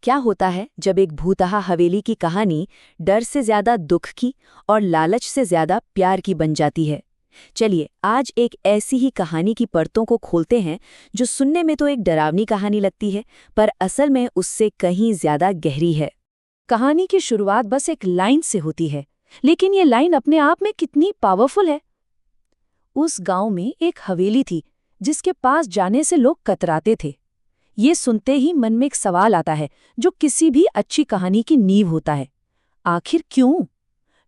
क्या होता है जब एक भूतहा हवेली की कहानी डर से ज्यादा दुख की और लालच से ज्यादा प्यार की बन जाती है। चलिए आज एक ऐसी ही कहानी की परतों को खोलते हैं जो सुनने में तो एक डरावनी कहानी लगती है, पर असल में उससे कहीं ज्यादा गहरी है। कहानी की शुरुआत बस एक लाइन से होती है, लेकिन ये लाइन अपने आप में कितनी पावरफुल है। उस गांव में एक हवेली थी जिसके पास जाने से लोग कतराते थे। ये सुनते ही मन में एक सवाल आता है जो किसी भी अच्छी कहानी की नींव होता है। आखिर क्यों?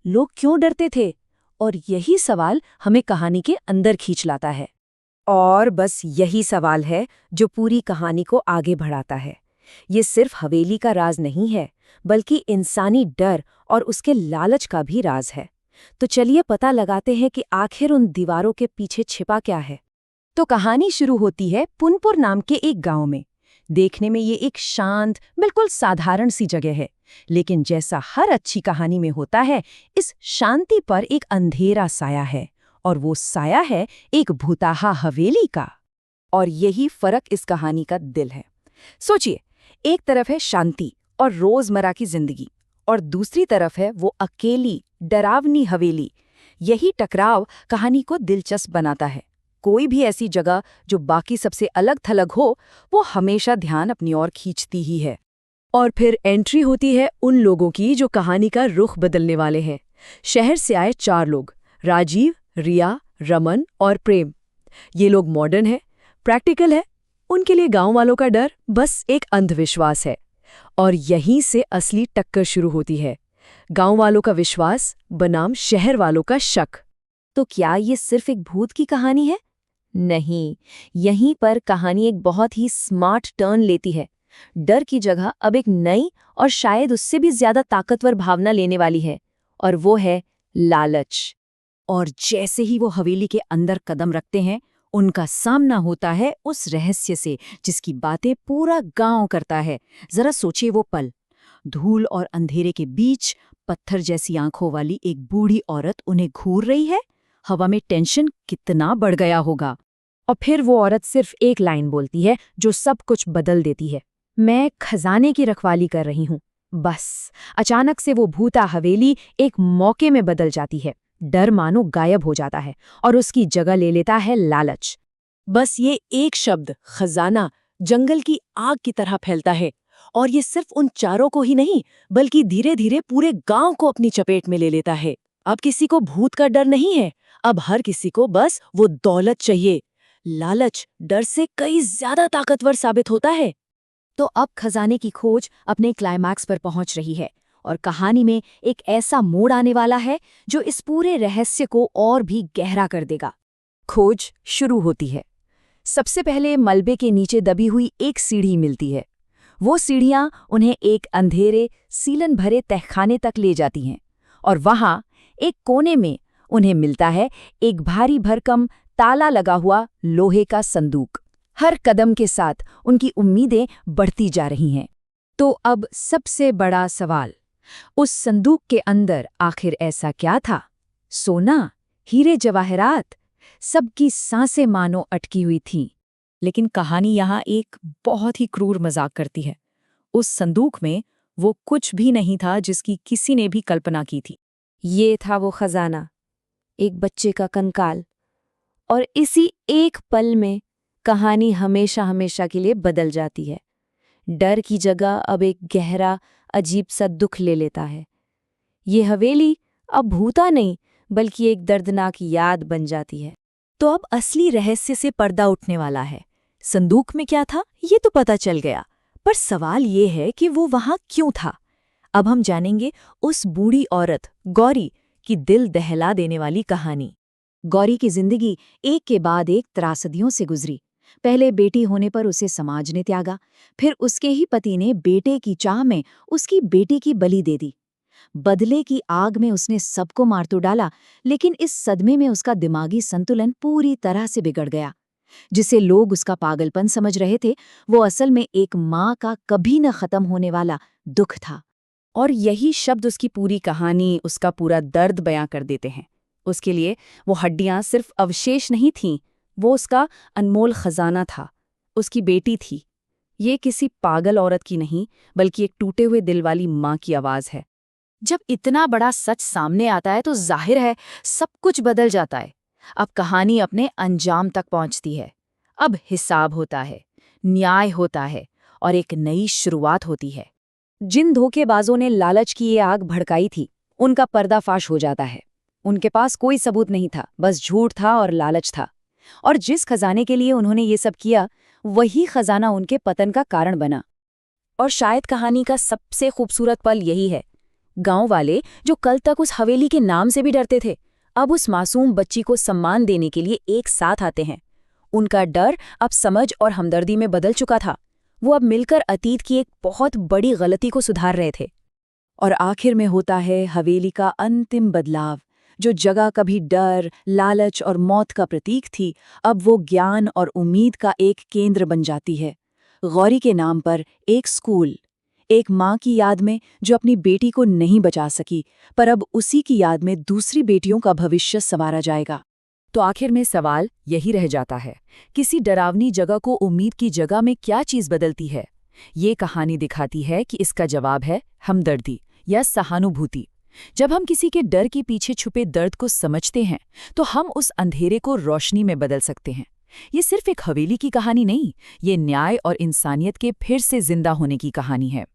लोग क्यों डरते थे? और यही सवाल हमें कहानी के अंदर खींच लाता है। और बस यही सवाल है जो पूरी कहानी को आगे बढ़ाता है। ये सिर्फ हवेली का राज नहीं है, बल्कि इंसानी डर और उसके लालच का भी राज है। तो चलिए पता लगाते हैं कि आखिर उन दीवारों के पीछे छिपा क्या है। तो कहानी शुरू होती है पुनपुर नाम के एक गांव में। देखने में ये एक शांत, बिल्कुल साधारण सी जगह है, लेकिन जैसा हर अच्छी कहानी में होता है, इस शांति पर एक अंधेरा साया है, और वो साया है एक भूताहा हवेली का। और यही फर्क इस कहानी का दिल है। सोचिए, एक तरफ है शांति और रोजमर्रा की जिंदगी, और दूसरी तरफ है वो अकेली, डरावनी हवेली। यही टकराव कहानी को दिलचस्प बनाता है। कोई भी ऐसी जगह जो बाकी सबसे अलग थलग हो, वो हमेशा ध्यान अपनी ओर खींचती ही है। और फिर एंट्री होती है उन लोगों की जो कहानी का रुख बदलने वाले हैं। शहर से आए 4 लोग, राजीव, रिया, रमन और प्रेम। ये लोग मॉडर्न है, प्रैक्टिकल है। उनके लिए गांव वालों का डर बस एक अंधविश्वास है। और यहीं से असली टक्कर शुरू होती है। गांव वालों का विश्वास बनाम शहर वालों का शक। तो क्या ये सिर्फ एक भूत की कहानी है? नहीं, यहीं पर कहानी एक बहुत ही स्मार्ट टर्न लेती है। डर की जगह अब एक नई और शायद उससे भी ज्यादा ताकतवर भावना लेने वाली है, और वो है लालच। और जैसे ही वो हवेली के अंदर कदम रखते हैं, उनका सामना होता है उस रहस्य से जिसकी बातें पूरा गांव करता है। जरा सोचिए वो पल। धूल और अंधेरे के बीच पत्थर जैसी आंखों वाली एक बूढ़ी औरत उन्हें घूर रही है। हवा में टेंशन कितना बढ़ गया होगा। और फिर वो औरत सिर्फ एक लाइन बोलती है जो सब कुछ बदल देती है। मैं खजाने की रखवाली कर रही हूँ। बस अचानक से वो भूता हवेली एक मौके में बदल जाती है। डर मानो गायब हो जाता है और उसकी जगह ले लेता है लालच। बस ये एक शब्द खजाना जंगल की आग की तरह फैलता है, और ये सिर्फ उन 4 को ही नहीं, बल्कि धीरे धीरे पूरे गांव को अपनी चपेट में ले लेता है। अब किसी को भूत का डर नहीं है, अब हर किसी को बस वो दौलत चाहिए। लालच डर से कई ज्यादा ताकतवर साबित होता है। तो अब खजाने की खोज अपने क्लाइमैक्स पर पहुंच रही है, और कहानी में एक ऐसा मोड़ आने वाला है जो इस पूरे रहस्य को और भी गहरा कर देगा। खोज शुरू होती है। सबसे पहले मलबे के नीचे दबी हुई एक सीढ़ी मिलती है। वो सीढ़ियां उन्हें एक अंधेरे, सीलन भरे तहखाने तक ले जाती हैं, और वहां एक कोने में उन्हें मिलता है एक भारी भरकम ताला लगा हुआ लोहे का संदूक। हर कदम के साथ उनकी उम्मीदें बढ़ती जा रही हैं। तो अब सबसे बड़ा सवाल, उस संदूक के अंदर आखिर ऐसा क्या था? सोना, हीरे जवाहरात, सबकी सांसें मानो अटकी हुई थीं। लेकिन कहानी यहाँ एक बहुत ही क्रूर मजाक करती है। उस संदूक में वो कुछ भी नहीं था जिसकी किसी ने भी कल्पना की थी। ये था वो खजाना, एक बच्चे का कंकाल। और इसी एक पल में कहानी हमेशा हमेशा के लिए बदल जाती है। डर की जगह अब एक गहरा, अजीब सा दुख ले लेता है। ये हवेली अब भूता नहीं, बल्कि एक दर्दनाक याद बन जाती है। तो अब असली रहस्य से पर्दा उठने वाला है। संदूक में क्या था ये तो पता चल गया, पर सवाल ये है कि वो वहां क्यों था। अब हम जानेंगे उस बूढ़ी औरत गौरी की दिल दहला देने वाली कहानी। गौरी की जिंदगी एक के बाद एक त्रासदियों से गुजरी। पहले बेटी होने पर उसे समाज ने त्यागा, फिर उसके ही पति ने बेटे की चाह में उसकी बेटी की बलि दे दी। बदले की आग में उसने सबको मार तो डाला, लेकिन इस सदमे में उसका दिमागी संतुलन पूरी तरह से बिगड़ गया। जिसे लोग उसका पागलपन समझ रहे थे, वो असल में एक माँ का कभी न खत्म होने वाला दुख था। और यही शब्द उसकी पूरी कहानी, उसका पूरा दर्द बयां कर देते हैं। उसके लिए वो हड्डियां सिर्फ अवशेष नहीं थीं, वो उसका अनमोल खजाना था। उसकी बेटी थी, ये किसी पागल औरत की नहीं, बल्कि एक टूटे हुए दिल वाली माँ की आवाज़ है। जब इतना बड़ा सच सामने आता है तो जाहिर है सब कुछ बदल जाता है। अब कहानी अपने अंजाम तक पहुंचती है। अब हिसाब होता है, न्याय होता है और एक नई शुरुआत होती है। जिन धोखेबाजों ने लालच की ये आग भड़काई थी, उनका पर्दाफाश हो जाता है। उनके पास कोई सबूत नहीं था, बस झूठ था और लालच था। और जिस खजाने के लिए उन्होंने ये सब किया, वही खजाना उनके पतन का कारण बना। और शायद कहानी का सबसे खूबसूरत पल यही है। गांव वाले जो कल तक उस हवेली के नाम से भी डरते थे, अब उस मासूम बच्ची को सम्मान देने के लिए एक साथ आते हैं। उनका डर अब समझ और हमदर्दी में बदल चुका था। वो अब मिलकर अतीत की एक बहुत बड़ी गलती को सुधार रहे थे। और आखिर में होता है हवेली का अंतिम बदलाव। जो जगह कभी डर, लालच और मौत का प्रतीक थी, अब वो ज्ञान और उम्मीद का एक केंद्र बन जाती है। गौरी के नाम पर एक स्कूल, एक माँ की याद में जो अपनी बेटी को नहीं बचा सकी, पर अब उसी की याद में दूसरी बेटियों का भविष्य संवारा जाएगा। तो आखिर में सवाल यही रह जाता है, किसी डरावनी जगह को उम्मीद की जगह में क्या चीज़ बदलती है? ये कहानी दिखाती है कि इसका जवाब है हमदर्दी या सहानुभूति। जब हम किसी के डर के पीछे छुपे दर्द को समझते हैं, तो हम उस अंधेरे को रोशनी में बदल सकते हैं। ये सिर्फ एक हवेली की कहानी नहीं, ये न्याय और इंसानियत के फिर से जिंदा होने की कहानी है।